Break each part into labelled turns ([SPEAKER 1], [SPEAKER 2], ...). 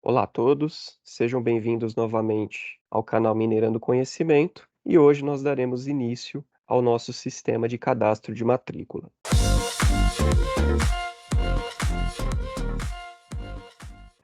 [SPEAKER 1] Olá a todos, sejam bem-vindos novamente ao canal Minerando Conhecimento e hoje nós daremos início ao nosso sistema de cadastro de matrícula.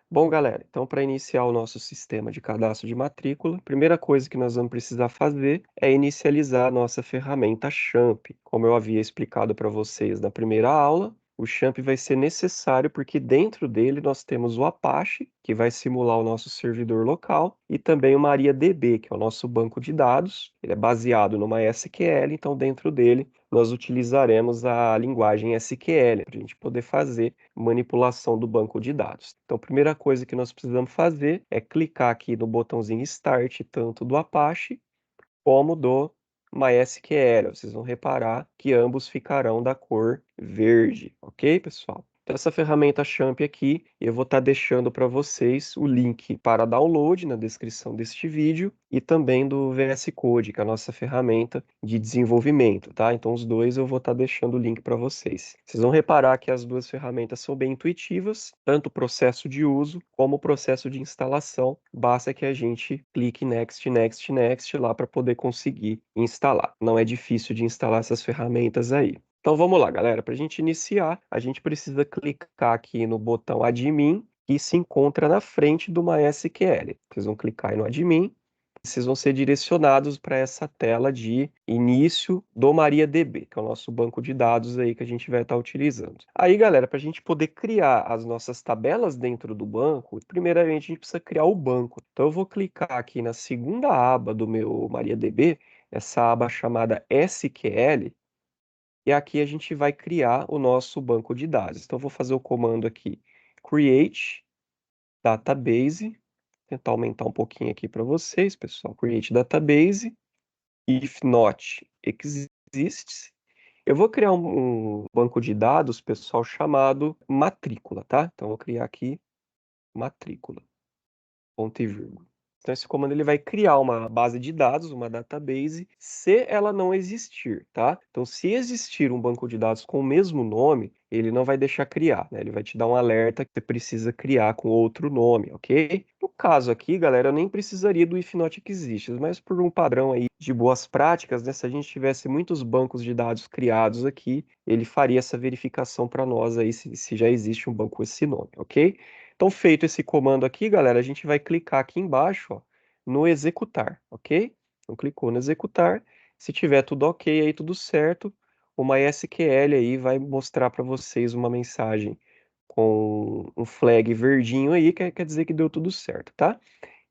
[SPEAKER 1] Bom, galera, então para iniciar o nosso sistema de cadastro de matrícula, a primeira coisa que nós vamos precisar fazer é inicializar a nossa ferramenta Champ. Como eu havia explicado para vocês na primeira aula, o Champ vai ser necessário porque dentro dele nós temos o Apache, que vai simular o nosso servidor local, e também o MariaDB, que é o nosso banco de dados. Ele é baseado no MySQL, então dentro dele nós utilizaremos a linguagem SQL para a gente poder fazer manipulação do banco de dados. Então, a primeira coisa que nós precisamos fazer é clicar aqui no botãozinho Start, tanto do Apache como do MySQL. Vocês vão reparar que ambos ficarão da cor verde, ok, pessoal? Então, essa ferramenta Champ aqui, eu vou estar deixando para vocês o link para download na descrição deste vídeo e também do VS Code, que é a nossa ferramenta de desenvolvimento, tá? Então, os dois eu vou estar deixando o link para vocês. Vocês vão reparar que as duas ferramentas são bem intuitivas, tanto o processo de uso como o processo de instalação. Basta que a gente clique Next, Next, Next lá para poder conseguir instalar. Não é difícil de instalar essas ferramentas aí. Então vamos lá, galera. Para a gente iniciar, a gente precisa clicar aqui no botão Admin, que se encontra na frente do MySQL. Vocês vão clicar aí no Admin, e vocês vão ser direcionados para essa tela de início do MariaDB, que é o nosso banco de dados aí que a gente vai estar utilizando. Aí, galera, para a gente poder criar as nossas tabelas dentro do banco, primeiramente a gente precisa criar o banco. Então eu vou clicar aqui na segunda aba do meu MariaDB, essa aba chamada SQL, e aqui a gente vai criar o nosso banco de dados. Então, eu vou fazer o comando aqui, create database, tentar aumentar um pouquinho aqui para vocês, pessoal. Create database, if not exists. Eu vou criar um banco de dados, pessoal, chamado matrícula, tá? Então, eu vou criar aqui matrícula, ponto e vírgula. Então, esse comando ele vai criar uma base de dados, uma database, se ela não existir, tá? Então, se existir um banco de dados com o mesmo nome, ele não vai deixar criar, né? Ele vai te dar um alerta que você precisa criar com outro nome, ok? No caso aqui, galera, eu nem precisaria do if not exists, mas por um padrão aí de boas práticas, né? Se a gente tivesse muitos bancos de dados criados aqui, ele faria essa verificação para nós aí se já existe um banco com esse nome, ok? Então, feito esse comando aqui, galera, a gente vai clicar aqui embaixo, ó, no executar, ok? Então, clicou no executar. Se tiver tudo ok, aí tudo certo, o MySQL aí vai mostrar para vocês uma mensagem com um flag verdinho aí, que quer dizer que deu tudo certo, tá?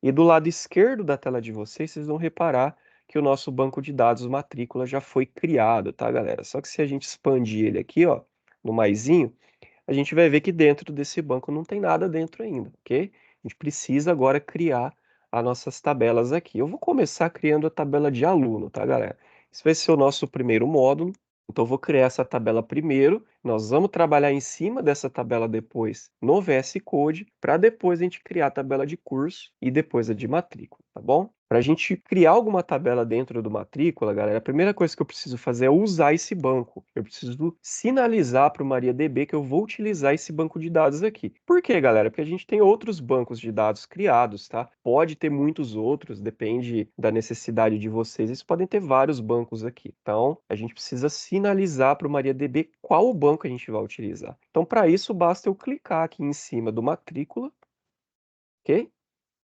[SPEAKER 1] E do lado esquerdo da tela de vocês, vocês vão reparar que o nosso banco de dados matrícula já foi criado, tá, galera? Só que se a gente expandir ele aqui, ó, no maisinho, a gente vai ver que dentro desse banco não tem nada dentro ainda, ok? A gente precisa agora criar as nossas tabelas aqui. Eu vou começar criando a tabela de aluno, tá, galera? Esse vai ser o nosso primeiro módulo. Então, eu vou criar essa tabela primeiro. Nós vamos trabalhar em cima dessa tabela depois no VS Code, para depois a gente criar a tabela de curso e depois a de matrícula, tá bom? Para a gente criar alguma tabela dentro do matrícula, galera, a primeira coisa que eu preciso fazer é usar esse banco. Eu preciso sinalizar para o MariaDB que eu vou utilizar esse banco de dados aqui. Por quê, galera? Porque a gente tem outros bancos de dados criados, tá? Pode ter muitos outros, depende da necessidade de vocês. Eles podem ter vários bancos aqui. Então, a gente precisa sinalizar para o MariaDB qual o banco a gente vai utilizar. Então, para isso, basta eu clicar aqui em cima do matrícula, ok?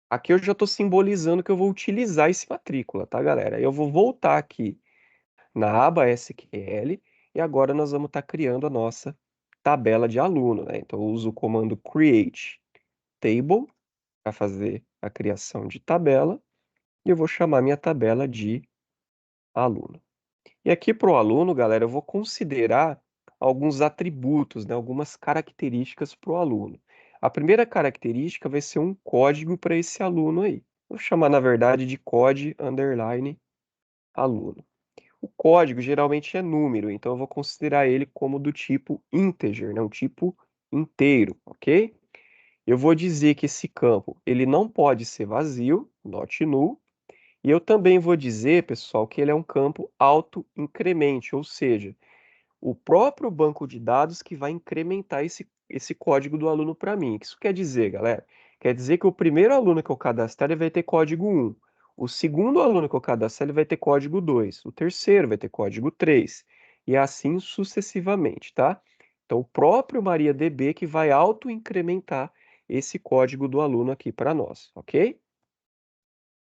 [SPEAKER 1] Aqui eu já estou simbolizando que eu vou utilizar esse matrícula, tá, galera? Eu vou voltar aqui na aba SQL e agora nós vamos estar criando a nossa tabela de aluno, né? Então eu uso o comando create table para fazer a criação de tabela e eu vou chamar minha tabela de aluno. E aqui para o aluno, galera, eu vou considerar alguns atributos, né? Algumas características para o aluno. A primeira característica vai ser um código para esse aluno aí. Vou chamar, na verdade, de code underline aluno. O código geralmente é número, então eu vou considerar ele como do tipo integer, né? Um tipo inteiro, ok? Eu vou dizer que esse campo ele não pode ser vazio, not null, e eu também vou dizer, pessoal, que ele é um campo auto-incremente, ou seja, o próprio banco de dados que vai incrementar esse código do aluno para mim. O que isso quer dizer, galera? Quer dizer que o primeiro aluno que eu cadastrar, ele vai ter código 1. O segundo aluno que eu cadastrar, ele vai ter código 2. O terceiro vai ter código 3. E assim sucessivamente, tá? Então, o próprio MariaDB que vai auto-incrementar esse código do aluno aqui para nós, ok?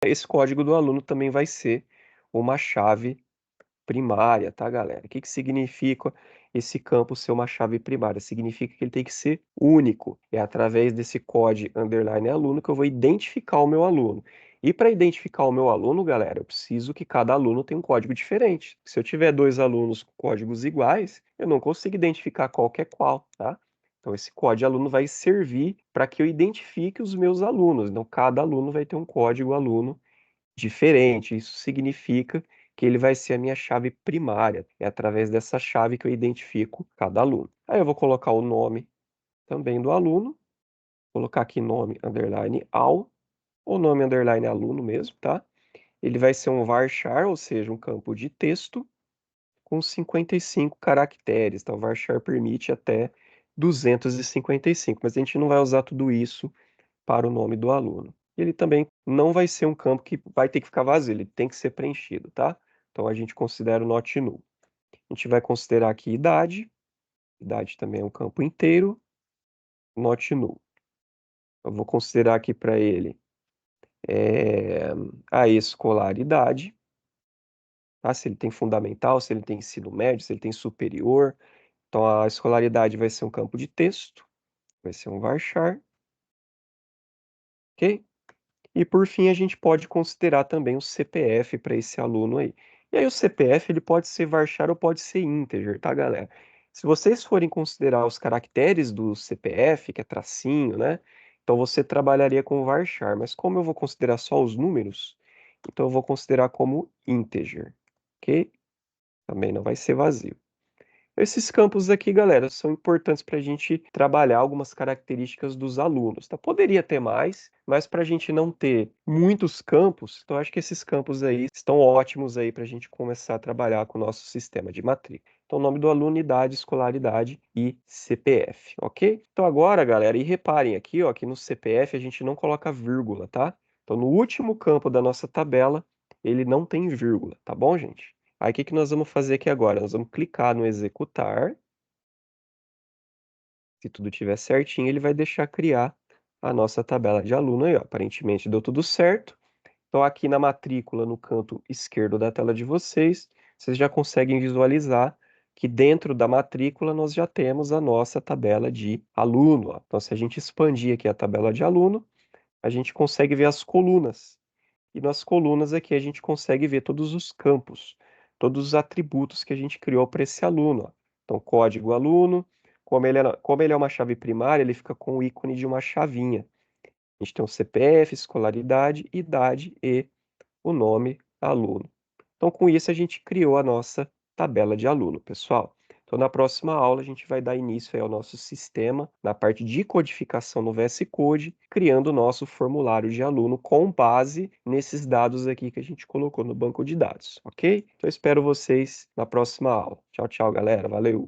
[SPEAKER 1] Esse código do aluno também vai ser uma chave primária, tá, galera? O que que significa esse campo ser uma chave primária? Significa que ele tem que ser único. É através desse código underline aluno que eu vou identificar o meu aluno. E para identificar o meu aluno, galera, eu preciso que cada aluno tenha um código diferente. Se eu tiver dois alunos com códigos iguais, eu não consigo identificar qual que é qual, tá? Então, esse código aluno vai servir para que eu identifique os meus alunos. Então, cada aluno vai ter um código aluno diferente. Isso significa que ele vai ser a minha chave primária. É através dessa chave que eu identifico cada aluno. Aí eu vou colocar o nome também do aluno, colocar aqui nome underline al, ou nome underline aluno mesmo, tá? Ele vai ser um varchar, ou seja, um campo de texto com 55 caracteres. Então, o varchar permite até 255, mas a gente não vai usar tudo isso para o nome do aluno. Ele também não vai ser um campo que vai ter que ficar vazio, ele tem que ser preenchido, tá? Então a gente considera o not null. A gente vai considerar aqui idade, idade também é um campo inteiro, not null. Eu vou considerar aqui para ele eh, a escolaridade, tá? Se ele tem fundamental, se ele tem ensino médio, se ele tem superior. Então a escolaridade vai ser um campo de texto, vai ser um varchar, ok? E por fim, a gente pode considerar também o CPF para esse aluno aí. E aí o CPF ele pode ser varchar ou pode ser integer, tá, galera? Se vocês forem considerar os caracteres do CPF, que é tracinho, né? Então você trabalharia com varchar, mas como eu vou considerar só os números, então eu vou considerar como integer, ok? Também não vai ser vazio. Esses campos aqui, galera, são importantes para a gente trabalhar algumas características dos alunos, tá? Poderia ter mais, mas para a gente não ter muitos campos, então acho que esses campos aí estão ótimos aí para a gente começar a trabalhar com o nosso sistema de matrícula. Então, nome do aluno, idade, escolaridade e CPF, ok? Então agora, galera, e reparem aqui, ó, que no CPF a gente não coloca vírgula, tá? Então, no último campo da nossa tabela, ele não tem vírgula, tá bom, gente? Aí, o que que nós vamos fazer aqui agora? Nós vamos clicar no executar. Se tudo estiver certinho, ele vai deixar criar a nossa tabela de aluno aí, ó. Aparentemente deu tudo certo. Então, aqui na matrícula, no canto esquerdo da tela de vocês, vocês já conseguem visualizar que dentro da matrícula nós já temos a nossa tabela de aluno, ó. Então, se a gente expandir aqui a tabela de aluno, a gente consegue ver as colunas. E nas colunas aqui a gente consegue ver todos os campos, todos os atributos que a gente criou para esse aluno, ó. Então, código aluno, como ele é uma chave primária, ele fica com o ícone de uma chavinha. A gente tem o CPF, escolaridade, idade e o nome aluno. Então, com isso, a gente criou a nossa tabela de aluno, pessoal. Então, na próxima aula, a gente vai dar início aí ao nosso sistema, na parte de codificação no VS Code, criando o nosso formulário de aluno com base nesses dados aqui que a gente colocou no banco de dados, ok? Então, eu espero vocês na próxima aula. Tchau, tchau, galera. Valeu!